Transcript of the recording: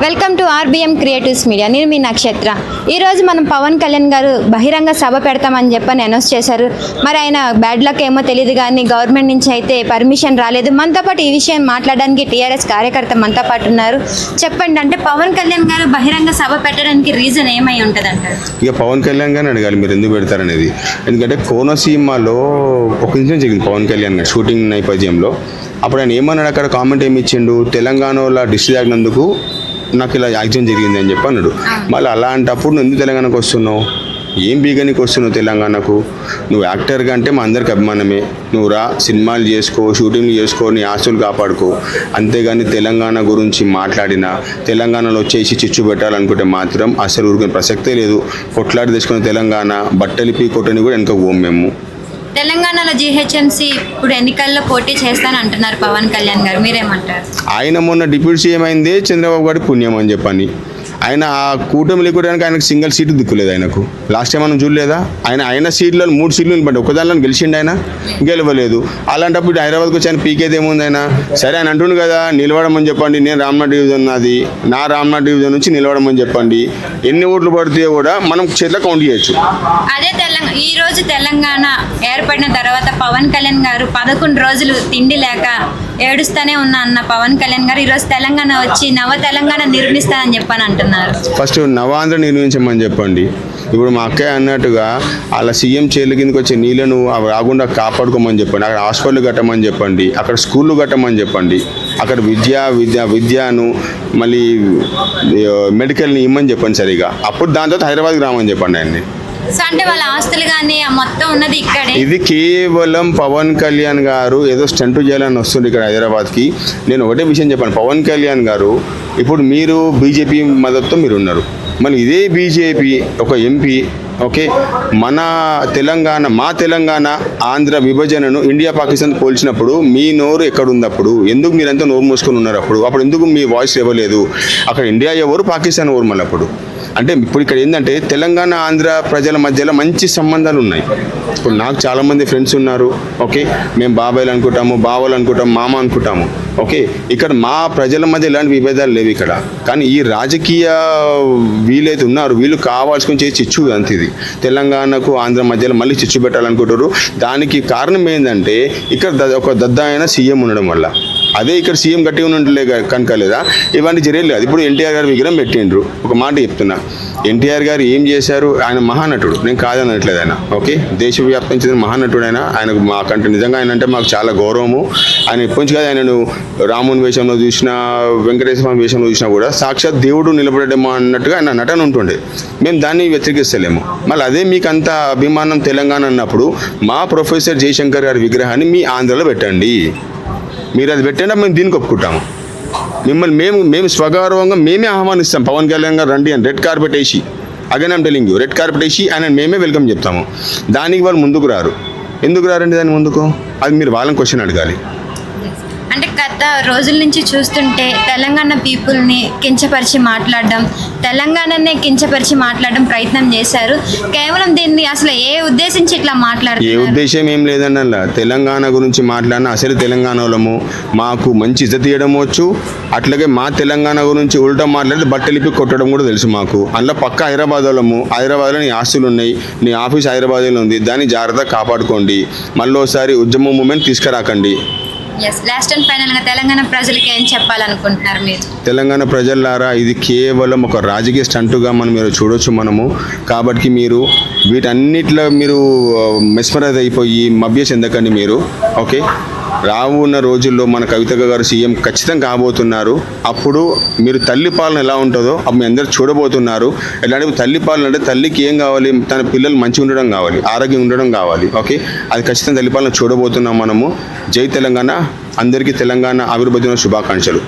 Welcome to RBM creatives media. నేను మీ నక్షత్ర. ఈరోజు మనం పవన్ కళ్యాణ్ గారు బహిరంగ సభ పెడతామని చెప్పని అనౌన్స్ చేశారు. మరి ఆయన బ్యాడ్ లక్ ఏమో తెలియదు కానీ గవర్నమెంట్ నుంచి అయితే పర్మిషన్ రాలేదు. మనతో పాటు ఈ విషయం మాట్లాడడానికి టీఆర్ఎస్ కార్యకర్త మనతో పాటు ఉన్నారు. చెప్పండి, అంటే పవన్ కళ్యాణ్ గారు బహిరంగ సభ పెట్టడానికి రీజన్ ఏమై ఉంటుంది అంటారు? ఇక పవన్ కళ్యాణ్ గారిని అడగాలి మీరు ఎందుకు పెడతారనేది. ఎందుకంటే కోనసీమలో ఒక ఇన్సిడెంట్ జరిగింది పవన్ కళ్యాణ్ గారు షూటింగ్ నేపథ్యంలో. అప్పుడు ఆయన ఏమన్నాడు, అక్కడ కామెంట్ ఏమి ఇచ్చిండు, తెలంగాణలో డిస్ట్రిక్ట్ ఆగినందుకు నాకు ఇలా యాక్సిడెంట్ జరిగింది అని చెప్పి అన్నాడు. మళ్ళీ అలాంటప్పుడు నువ్వు ఎందుకు తెలంగాణకు వస్తున్నావు, ఏం బీగనికి వస్తున్నావు తెలంగాణకు? నువ్వు యాక్టర్గా అంటే మా అందరికి అభిమానమే, నువ్వు రా, సినిమాలు చేసుకో, షూటింగ్లు చేసుకో, నీ ఆస్తులు కాపాడుకో. అంతేగాని తెలంగాణ గురించి మాట్లాడినా, తెలంగాణలో వచ్చేసి చిచ్చు పెట్టాలనుకుంటే మాత్రం అసలు ఊరికే ప్రసక్తే లేదు. కొట్లాడి తెచ్చుకున్న తెలంగాణ బట్టలిపి కొట్టని కూడా వెనక పోం మేము. తెలంగాణలో జీహెచ్ఎంసీ ఇప్పుడు ఎన్నికల్లో పోటీ చేస్తాను అంటున్నారు పవన్ కళ్యాణ్ గారు, మీరేమంటారు? ఆయన మొన్న డిప్యూటీ సీఎం అయిందే చంద్రబాబు గారి పుణ్యం అని చెప్పని. ఆయన ఆ కూటమి లేకపోవడానికి ఆయనకు సింగిల్ సీటు దిక్కులేదు. ఆయనకు లాస్ట్ టైం మనం చూడలేదా, ఆయన సీట్లలో 3 సీట్లు నిలబడ్డాయి, ఒకదానిలో గెలిచిండు, ఆయన గెలవలేదు. అలాంటప్పుడు హైదరాబాద్కి వచ్చి ఆయన పీకేది ఏముంది ఆయన? సరే ఆయన అంటుండు కదా, నిలవడమని చెప్పండి, నేను రామ్నాథ్ డివిజన్ నాది, నా రామ్నాథ్ డివిజన్ నుంచి నిలవడమని చెప్పండి, ఎన్ని ఓట్లు పడితే కూడా మనం చేతిలో కౌంట్ చేయొచ్చు. అదే ఈ రోజు తెలంగాణ ఏర్పడిన తర్వాత పవన్ కళ్యాణ్ గారు 11 రోజులు తిండి లేక ఏడుస్తూనే ఉన్నా అన్న పవన్ కళ్యాణ్ గారు ఈరోజు తెలంగాణ వచ్చి నవ తెలంగాణ నిర్మిస్తానని చెప్పని అంటున్నారు. ఫస్ట్ నవాంధ్ర నిర్మించమని చెప్పండి. ఇప్పుడు మా అక్కయ్య అన్నట్టుగా అలా సీఎం చేతుల కిందకి వచ్చే నీళ్ళను అవి రాకుండా కాపాడుకోమని చెప్పండి. అక్కడ హాస్పిటల్ కట్టమని చెప్పండి, అక్కడ స్కూళ్ళు కట్టమని చెప్పండి, అక్కడ విద్యను మళ్ళీ మెడికల్ని ఇమ్మని చెప్పండి సరిగా. అప్పుడు దాని తర్వాత హైదరాబాద్కి రామని చెప్పండి ఆయన్ని. సో అంటే వాళ్ళ ఆస్తులు కానీ మొత్తం ఉన్నది ఇక్కడే. ఇది కేవలం పవన్ కళ్యాణ్ గారు ఏదో స్టంట్ చేయాలని వస్తుంది ఇక్కడ హైదరాబాద్కి. నేను ఒకటే విషయం చెప్పాను, పవన్ కళ్యాణ్ గారు ఇప్పుడు మీరు బీజేపీ మద్దతుతో మీరు ఉన్నారు, మళ్ళీ ఇదే బీజేపీ ఒక ఎంపీ ఓకే మా తెలంగాణ ఆంధ్ర విభజనను ఇండియా పాకిస్తాన్ పోల్చినప్పుడు మీ నోరు ఎక్కడుంది? అప్పుడు ఎందుకు మీరంతా నోరు మూసుకొని ఉన్నారు? అప్పుడు ఎందుకు మీ వాయిస్ ఇవ్వలేదు? అక్కడ ఇండియా ఎవరు, పాకిస్తాన్ ఎవరు? మళ్ళీ అప్పుడు అంటే ఇప్పుడు ఇక్కడ ఏంటంటే తెలంగాణ ఆంధ్ర ప్రజల మధ్యలో మంచి సంబంధాలు ఉన్నాయి. ఇప్పుడు నాకు చాలామంది ఫ్రెండ్స్ ఉన్నారు ఓకే, మేము బాబాయ్లు అనుకుంటాము, బావలు అనుకుంటాము, మామ అనుకుంటాము ఓకే. ఇక్కడ మా ప్రజల మధ్య ఎలాంటి విభేదాలు లేవు ఇక్కడ. కానీ ఈ రాజకీయ వీళ్ళైతే ఉన్నారు, వీళ్ళు కావాల్సుకొని చేసి చిచ్చు అంత ఇది తెలంగాణకు ఆంధ్ర మధ్యలో మళ్ళీ చిచ్చు పెట్టాలనుకుంటారు. దానికి కారణం ఏంటంటే ఇక్కడ ఒక దద్ద అయిన సీఎం ఉండడం వల్ల. అదే ఇక్కడ సీఎం గట్టిగా ఉండలే కనుక లేదా ఇవన్నీ జరగలేదు. ఇప్పుడు ఎన్టీఆర్ గారు విగ్రహం పెట్టిండ్రు. ఒక మాట చెప్తున్నా, ఎన్టీఆర్ గారు ఏం చేశారు? ఆయన మహానటుడు, నేను కాదనట్లేదు ఆయన ఓకే, దేశవ్యాప్తం చెందిన మహానటుడు ఆయన. ఆయనకు మాకంటే నిజంగా ఆయన అంటే మాకు చాలా గౌరవము. ఆయన ఎప్పటి నుంచి కాదు, ఆయనను రాముని వేషంలో చూసినా, వెంకటేశ్వర స్వామి వేషంలో చూసినా కూడా సాక్షాత్ దేవుడు నిలబడేమో అన్నట్టుగా ఆయన నటన ఉంటుండే. మేము దాన్ని వ్యతిరేకిస్తలేము. మళ్ళీ అదే మీకు అంత అభిమానం తెలంగాణ అన్నప్పుడు మా ప్రొఫెసర్ జయశంకర్ గారి విగ్రహాన్ని మీ ఆంధ్రలో పెట్టండి. మీరు అది పెట్టండి, మేము దీనికి ఒప్పుకుంటాము. మిమ్మల్ని మేము స్వగౌరవంగా మేమే ఆహ్వానిస్తాం. పవన్ కళ్యాణ్ గారు రండి అని రెడ్ కార్పెట్ వేసి, again I'm telling you, red carpet వేసి ఆయన మేమే వెల్కమ్ చెప్తాము. దానికి వాళ్ళు ముందుకు రారు. ఎందుకు రారండి దాని ముందుకు? అది మీరు వాళ్ళని క్వశ్చన్ అడగాలి. అంటే గత రోజుల నుంచి చూస్తుంటే తెలంగాణ పీపుల్ని కించపరిచి మాట్లాడడం, తెలంగాణనే కించపరిచి మాట్లాడడం ప్రయత్నం చేశారు. కేవలం దీన్ని అసలు ఏ ఉద్దేశించి ఇట్లా మాట్లాడుతున్నారు? ఏ ఉద్దేశం ఏం లేదండి. అలా తెలంగాణ గురించి మాట్లాడినా అసలు తెలంగాణలో మాకు మంచి ఇజ్జత్ ఇవ్వడం వచ్చు, అట్లాగే మా తెలంగాణ గురించి ఉల్టా మాట్లాడితే బట్టలిపి కొట్టడం కూడా తెలుసు మాకు. అందులో పక్క హైదరాబాద్లో నీ ఆస్తులు ఉన్నాయి, నీ ఆఫీస్ హైదరాబాద్లో ఉంది, దాన్ని జాగ్రత్తగా కాపాడుకోండి. మళ్ళీ ఒకసారి ఉద్యమ మూమెంట్ తీసుకురాకండి. లాస్ట్ అండ్ ఫైనల్గా తెలంగాణ ప్రజలకి ఏం చెప్పాలనుకుంటున్నారు మీరు? తెలంగాణ ప్రజలారా, ఇది కేవలం ఒక రాజకీయ స్టంటుగా మీరు చూడొచ్చు మనము. కాబట్టి మీరు వీటన్నిటిలో మీరు మెస్మరైజ్ అయిపోయి మభ్య చెందకండి మీరు ఓకే. రావున్న రోజుల్లో మన కవిత గారు సీఎం ఖచ్చితంగా కాబోతున్నారు. అప్పుడు మీరు తల్లి పాలన ఎలా ఉంటుందో అప్పుడు మీ అందరూ చూడబోతున్నారు. ఎలాంటి తల్లి పాలన అంటే తల్లికి ఏం కావాలి? తన పిల్లలు మంచిగా ఉండడం కావాలి, ఆరోగ్యం ఉండడం కావాలి ఓకే. అది ఖచ్చితంగా తల్లి పాలన చూడబోతున్నాం మనము. జై తెలంగాణ, అందరికీ తెలంగాణ అభివృద్ధి దిన శుభాకాంక్షలు.